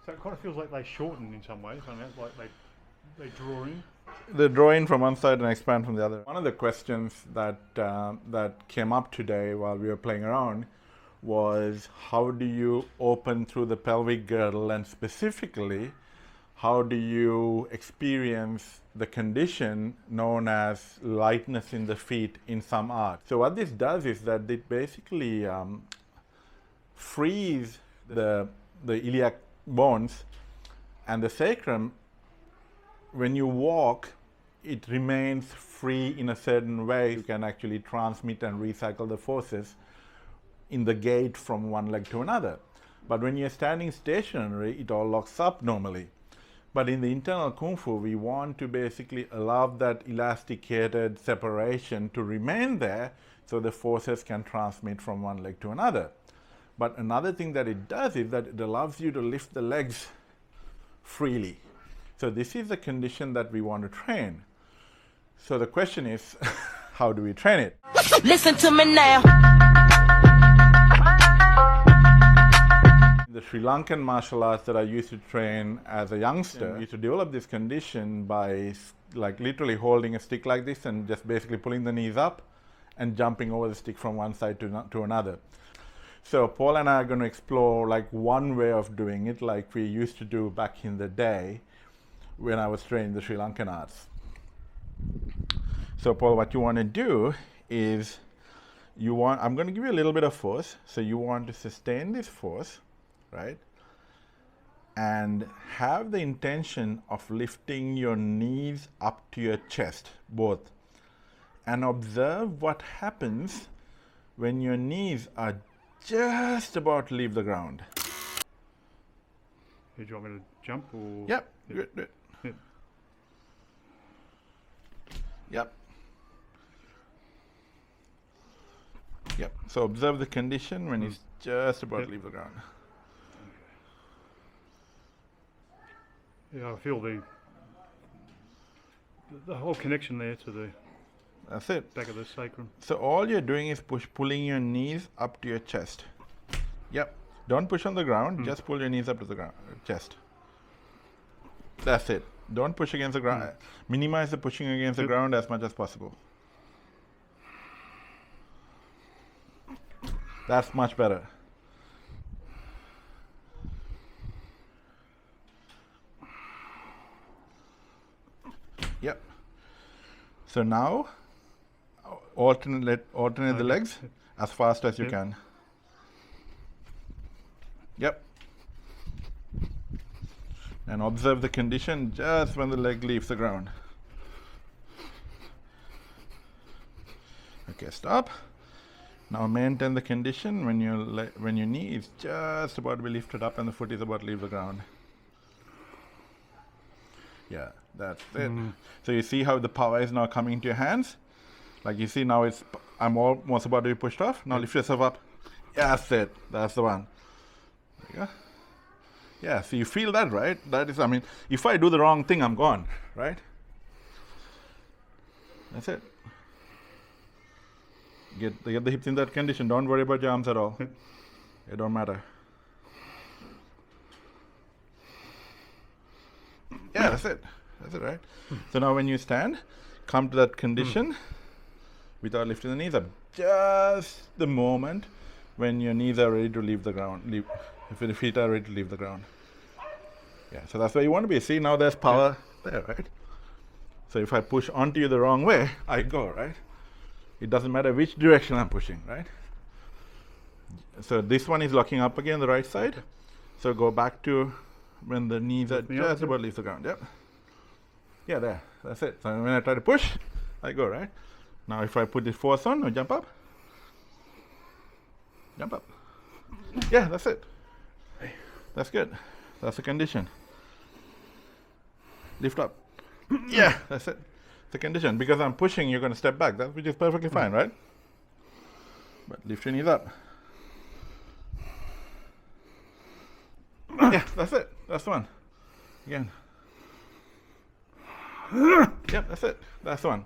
So it kind of feels like they shorten in some ways. I mean, like they draw in. They draw in from one side and expand from the other. One of the questions that that came up today while we were playing around was how do you open through the pelvic girdle, and specifically how do you experience the condition known as lightness in the feet in some art. So what this does is that it basically frees the iliac bones and the sacrum. When you walk, it remains free in a certain way. You can actually transmit and recycle the forces in the gait from one leg to another. But when you're standing stationary, it all locks up normally. But in the internal Kung Fu, we want to basically allow that elasticated separation to remain there so the forces can transmit from one leg to another. But another thing that it does is that it allows you to lift the legs freely. So this is the condition that we want to train. So the question is, how do we train it? Listen to me now. The Sri Lankan martial arts that I used to train as a youngster, I used to develop this condition by like literally holding a stick like this and just basically pulling the knees up and jumping over the stick from one side to another. So Paul and I are going to explore like one way of doing it like we used to do back in the day when I was training the Sri Lankan arts. So Paul, what you want to do is I'm going to give you a little bit of force. So you want to sustain this force, right? And have the intention of lifting your knees up to your chest, both. And observe what happens when your knees are just about to leave the ground. Do you want me to jump or? Yep, good. Yep. Yep. Yep. So observe the condition when it's just about to leave the ground. Yeah, I feel the whole connection there to the That's it. back of the sacrum. So all you're doing is pulling your knees up to your chest. Yep. Don't push on the ground. Just pull your knees up to the ground, chest. That's it. Don't push against the ground. Minimize the pushing against the ground as much as possible. That's much better. Yep. So now, alternate the legs as fast as you can. Yep. And observe the condition just when the leg leaves the ground. Okay, stop. Now maintain the condition when your knee is just about to be lifted up and the foot is about to leave the ground. Yeah, that's it. So you see how the power is now coming into your hands? Like you see now I'm almost about to be pushed off. Now lift yourself up. Yeah, that's it. That's the one. There you go. Yeah, so you feel that, right? That is, I mean, if I do the wrong thing, I'm gone, right? That's it. Get the hips in that condition. Don't worry about your arms at all. It don't matter. Yeah, that's it. That's it, right? So now when you stand, come to that condition without lifting the knees up. Just the moment when your knees are ready to leave the ground. If your feet are ready to leave the ground. Yeah, so that's where you want to be. See, now there's power there, right? So if I push onto you the wrong way, I go, right? It doesn't matter which direction I'm pushing, right? So this one is locking up again, the right side. So go back to when the knees are just about to leave the ground. Yep. Yeah, there. That's it. So when I try to push, I go, right? Now if I put this force on, I jump up. Jump up. Yeah, that's it. That's good. That's the condition. Lift up. Yeah, that's it. The condition. Because I'm pushing, you're going to step back, which is perfectly fine, right? But lift your knees up. Yeah, that's it. That's the one. Again. Yep, that's it. That's the one.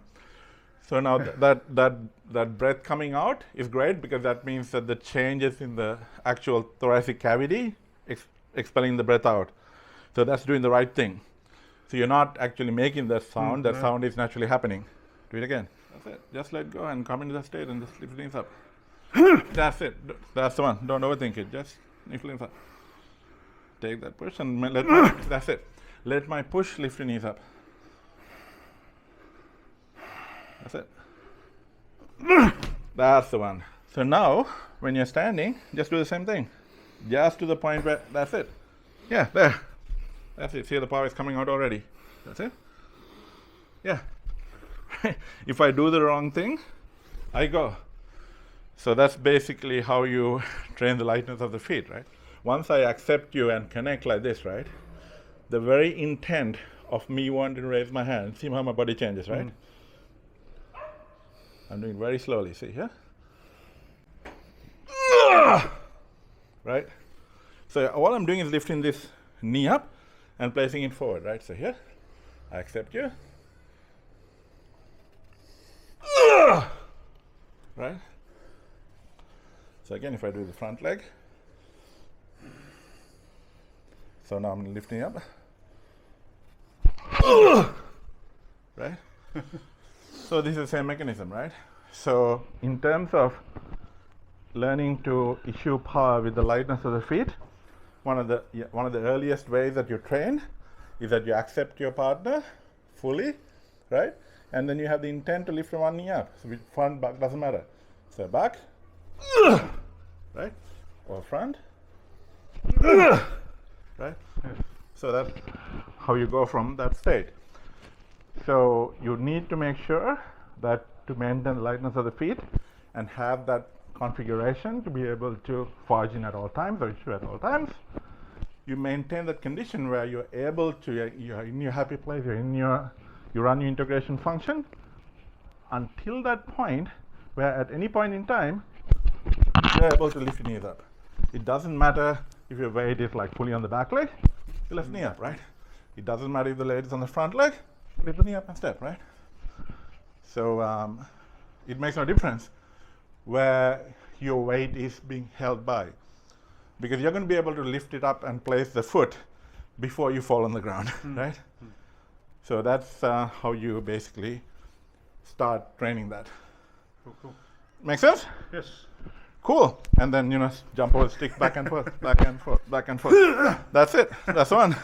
So now that breath coming out is great because that means that the changes in the actual thoracic cavity expelling the breath out. So that's doing the right thing. So you're not actually making that sound. That sound is naturally happening. Do it again. That's it. Just let go and come into the state and just lift things up. That's it. That's the one. Don't overthink it. Just lift things up. Take that push and that's it. Let my push lift your knees up. That's it. That's the one. So now, when you're standing, just do the same thing. Just to the point where, that's it. Yeah, there. That's it. See, the power is coming out already. That's it. Yeah. If I do the wrong thing, I go. So that's basically how you train the lightness of the feet, right? Once I accept you and connect like this, right? The very intent of me wanting to raise my hand, see how my body changes, right? I'm doing very slowly, see here? Right? So all I'm doing is lifting this knee up and placing it forward, right? So here, I accept you. Right? So again, if I do the front leg. So now I'm lifting up. Right? So this is the same mechanism, right? So in terms of learning to issue power with the lightness of the feet, one of the earliest ways that you train is that you accept your partner fully, right? And then you have the intent to lift one knee up. So front, back, doesn't matter. So back, right? Or front, right? So that's how you go from that state. So you need to make sure that to maintain the lightness of the feet and have that configuration to be able to forge in at all times or issue at all times, you maintain that condition where you're able to, you're in your happy place, you run your integration function until that point where at any point in time, you're able to lift your knees up. It doesn't matter if your weight is like fully on the back leg, you lift knee up, right? It doesn't matter if the weight is on the front leg, lift the knee up and step, right? So it makes no difference where your weight is being held by, because you're going to be able to lift it up and place the foot before you fall on the ground, right? So that's how you basically start training that. Cool. Make sense? Yes. Cool. And then, jump over the stick back and forth, back and forth, back and forth. That's it. That's one.